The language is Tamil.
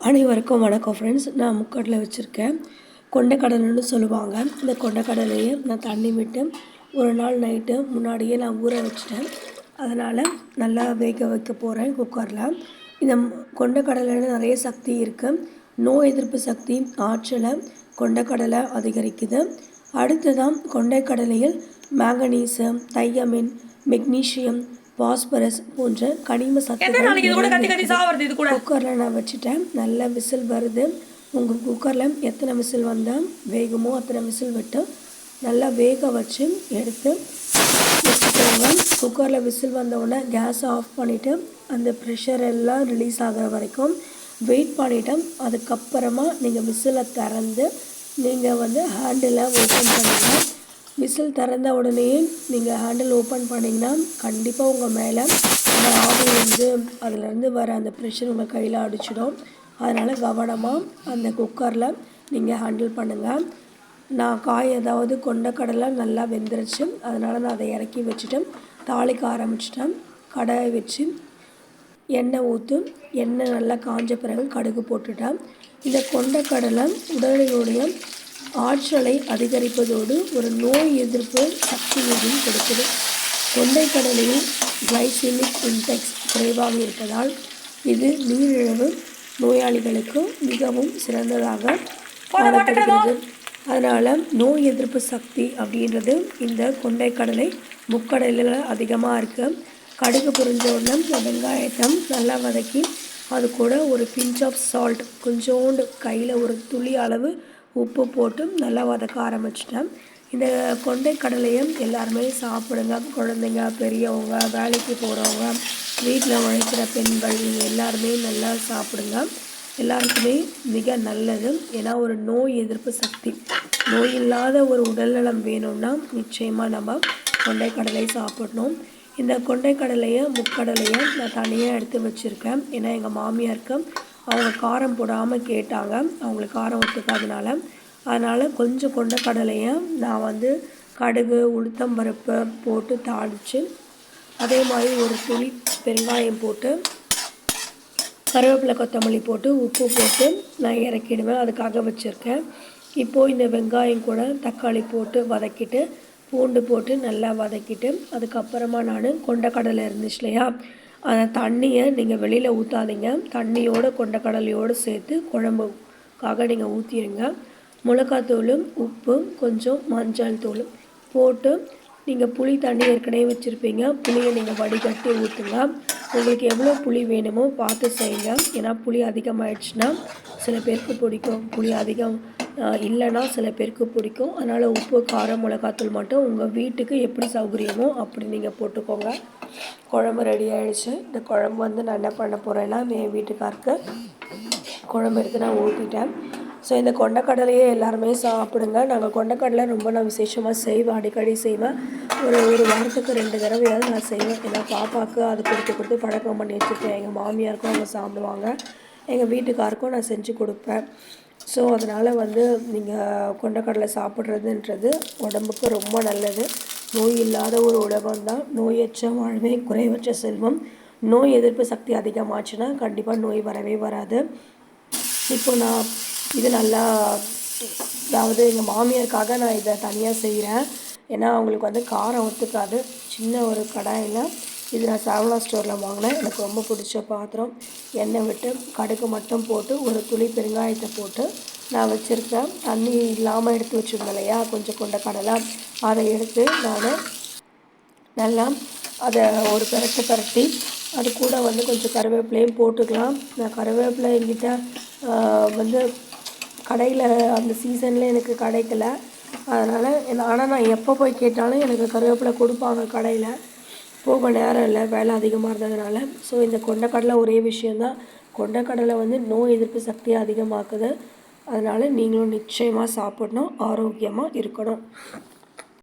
அனைவருக்கும் வணக்கம் ஃப்ரெண்ட்ஸ். நான் முக்கடலை வச்சுருக்கேன். கொண்டைக்கடலைன்னு சொல்லுவாங்க. இந்த கொண்டைக்கடலையை நான் தண்ணி விட்டு ஒரு நாள் நைட்டு முன்னாடியே நான் ஊற வச்சுட்டேன். அதனால் நல்லா வேக வைக்க போகிறேன் குக்கரில். இந்த கொண்டைக்கடலையில் நிறைய சக்தி இருக்குது. நோய் எதிர்ப்பு சக்தி, ஆற்றலை கொண்டைக்கடலை அதிகரிக்குது. அடுத்ததான் கொண்டைக்கடலையில் மேங்கனீசு, தையமின், மெக்னீஷியம், பாஸ்பரஸ் போன்ற கனிம சத்துக்கள் குக்கரில் நான் வச்சுட்டேன். நல்ல விசில் வருது. உங்கள் குக்கரில் எத்தனை விசில் வந்தால் வேகுமோ அத்தனை விசில் விட்டு நல்லா வேக வச்சு எடுத்து வச்சுக்கோங்க. குக்கரில் விசில் வந்தவுடனே கேஸை ஆஃப் பண்ணிவிட்டு அந்த ப்ரெஷர் எல்லாம் ரிலீஸ் ஆகிற வரைக்கும் வெயிட் பண்ணிவிட்டு அதுக்கப்புறமா நீங்கள் விசிலை திறந்து நீங்கள் ஹேண்டிலை ஓப்பன் பண்ணுங்கள். விசில் திறந்த உடனே நீங்கள் ஹேண்டில் ஓப்பன் பண்ணிங்கன்னா கண்டிப்பாக உங்கள் மேலே அந்த ஆவி அதிலேருந்து வர அந்த ப்ரெஷர் உங்கள் கையில் அடிச்சிடும். அதனால் கவனமாக அந்த குக்கரில் நீங்கள் ஹேண்டில் பண்ணுங்கள். நான் காய் ஏதாவது கொண்டைக்கடலை நல்லா வெந்துருச்சு. அதனால் நான் அதை இறக்கி வச்சுட்டு தாளிக்க ஆரம்பிச்சிட்டேன். கடாயை வச்சு எண்ணெய் ஊற்றும். எண்ணெய் நல்லா காஞ்ச பிறகு கடுகு போட்டுட்டேன். இந்த கொண்டைக்கடலை உடலினுடைய ஆற்றலை அதிகரிப்பதோடு ஒரு நோய் எதிர்ப்பு சக்தியையும் கொடுக்குது. கொண்டைக்கடலையில் கிளைசிமிக் இன்டெக்ஸ் குறைவாக இருப்பதால் இது நீரிழிவு நோயாளிகளுக்கு மிகவும் சிறந்ததாக காணப்படுகிறது. அதனால் நோய் எதிர்ப்பு சக்தி அப்படின்றது இந்த கொண்டைக்கடலை முக்கடலையில் அதிகமாக இருக்குது. கடுகு பொரிஞ்சோடனே வெங்காயத்தை நல்லா வதக்கி அது கூட ஒரு பிஞ்ச் ஆஃப் சால்ட், கொஞ்சோண்டு கையில் ஒரு துளி அளவு உப்பு போட்டு நல்லா வதக்க ஆரம்பிச்சிட்டேன். இந்த கொண்டைக்கடலையை எல்லாருமே சாப்பிடுங்க. குழந்தைங்க, பெரியவங்க, வேலைக்கு போகிறவங்க, வீட்டில் உழைக்கிற பெண்கள் எல்லாருமே நல்லா சாப்பிடுங்க. எல்லாருக்குமே மிக நல்லது. ஏன்னா ஒரு நோய் எதிர்ப்பு சக்தி, நோய் இல்லாத ஒரு உடல்நலம் வேணும்னா நிச்சயமாக நம்ம கொண்டைக்கடலை சாப்பிடணும். இந்த கொண்டைக்கடலையை முக்கடலையை நான் தனியாக எடுத்து வச்சுருக்கேன். ஏன்னா எங்கள் மாமியாருக்கு அவங்க காரம் போடாமல் கேட்டாங்க. அவங்களுக்கு காரம் ஒத்துக்காதனால. அதனால் கொஞ்சம் கொண்டைக்கடலையை நான் கடுகு, உளுத்தம்பருப்பு போட்டு தாளித்து அதே மாதிரி ஒரு துளி பெருங்காயம் போட்டு கருவேப்பிலை, கொத்தமல்லி போட்டு உப்பு போட்டு நான் இறக்கிடுவேன். அதுக்காக வச்சுருக்கேன். இப்போது இந்த வெங்காயம் கூட தக்காளி போட்டு வதக்கிட்டு பூண்டு போட்டு நல்லா வதக்கிட்டு அதுக்கப்புறமா நான் கொண்டைக்கடலை இருந்துச்சு இல்லையா, அந்த தண்ணியை நீங்கள் வெளியில் ஊற்றாதீங்க. தண்ணியோடு கொண்டைக்கடலையோடு சேர்த்து குழம்புக்காக நீங்கள் ஊற்றிடுங்க. மிளகாத்தூளும் உப்பும் கொஞ்சம் மஞ்சள் தூளும் போட்டு நீங்கள் புளி தண்ணி ஏற்கனவே வச்சுருப்பீங்க. புளியை நீங்கள் வடிகட்டி ஊற்றுங்க. உங்களுக்கு எவ்வளோ புளி வேணுமோ பார்த்து செய்யுங்க. ஏன்னா புளி அதிகமாகிடுச்சுன்னா சில பேருக்கு பிடிக்கும், புளி அதிகம் இல்லைன்னா சில பேருக்கு பிடிக்கும். அதனால் உப்பு, காரம், மிளகாத்தூள் மட்டும் உங்கள் வீட்டுக்கு எப்படி சௌகரியமோ அப்படி நீங்கள் போட்டுக்கோங்க. குழம்பு ரெடி ஆகிடுச்சு. இந்த குழம்பு நான் என்ன பண்ண போகிறேன்னா என் வீட்டுக்காருக்கு குழம்பு எடுத்து நான் ஊற்றிட்டேன். ஸோ இந்த கொண்டைக்கடலையே எல்லாருமே சாப்பிடுங்க. நாங்கள் கொண்டைக்கடலை ரொம்ப நான் விசேஷமாக செய்வேன், அடிக்கடி செய்வேன். ஒரு வாரத்துக்கு 2 தடவையாவது நான் செய்வேன். ஏன்னா பாப்பாவுக்கு அது கொடுத்து பழக்கம் பண்ணி வச்சுருக்கேன். எங்கள் மாமியாருக்கும் அவங்க சாப்பிடுவாங்க, எங்கள் வீட்டுக்காருக்கும் நான் செஞ்சு கொடுப்பேன். ஸோ அதனால் நீங்கள் கொண்டைக்கடலை சாப்பிட்றதுன்றது உடம்புக்கு ரொம்ப நல்லது. நோய் இல்லாத ஒரு உலகம்தான். நோயற்ற வாழ்வே குறைவற்ற செல்வம். நோய் எதிர்ப்பு சக்தி அதிகமாச்சுன்னா கண்டிப்பாக நோய் வரவே வராது. இப்போ நான் இது நல்லா, அதாவது எங்கள் மாமியாருக்காக நான் இதை தனியாக செய்கிறேன். ஏன்னா அவங்களுக்கு காரம் ஒத்துக்காது. சின்ன ஒரு கடாயில் இது நான் சாவனா ஸ்டோரில் வாங்கினேன். எனக்கு ரொம்ப பிடிச்ச பாத்திரம். எண்ணெய் விட்டு கடுகு மட்டும் போட்டு ஒரு துளி பெருங்காயத்தை போட்டு நான் வச்சுருக்கேன். தண்ணி இல்லாமல் எடுத்து வச்சுருந்தேன் இல்லையா கொஞ்சம் கொண்டைக்கடலை, அதை எடுத்து நான் நல்லா அதை ஒரு பரட்டி அது கூட கொஞ்சம் கருவேப்பிலையும் போட்டுக்கலாம். நான் கருவேப்பிலை என்கிட்ட கடையில் அந்த சீசனில் எனக்கு கிடைக்கல. அதனால் ஆனால் நான் எப்போ போய் கேட்டாலும் எனக்கு கருவேப்பிலை கொடுப்பாங்க. கடையில் போக நேரம் இல்லை, வேலை அதிகமாக இருந்ததுனால. ஸோ இந்த கொண்டைக்கடலை ஒரே விஷயந்தான். கொண்டைக்கடலை நோய் எதிர்ப்பு சக்தியை அதிகமாக்குது. அதனால் நீங்களும் நிச்சயமாக சாப்பிடணும், ஆரோக்கியமாக இருக்கணும்.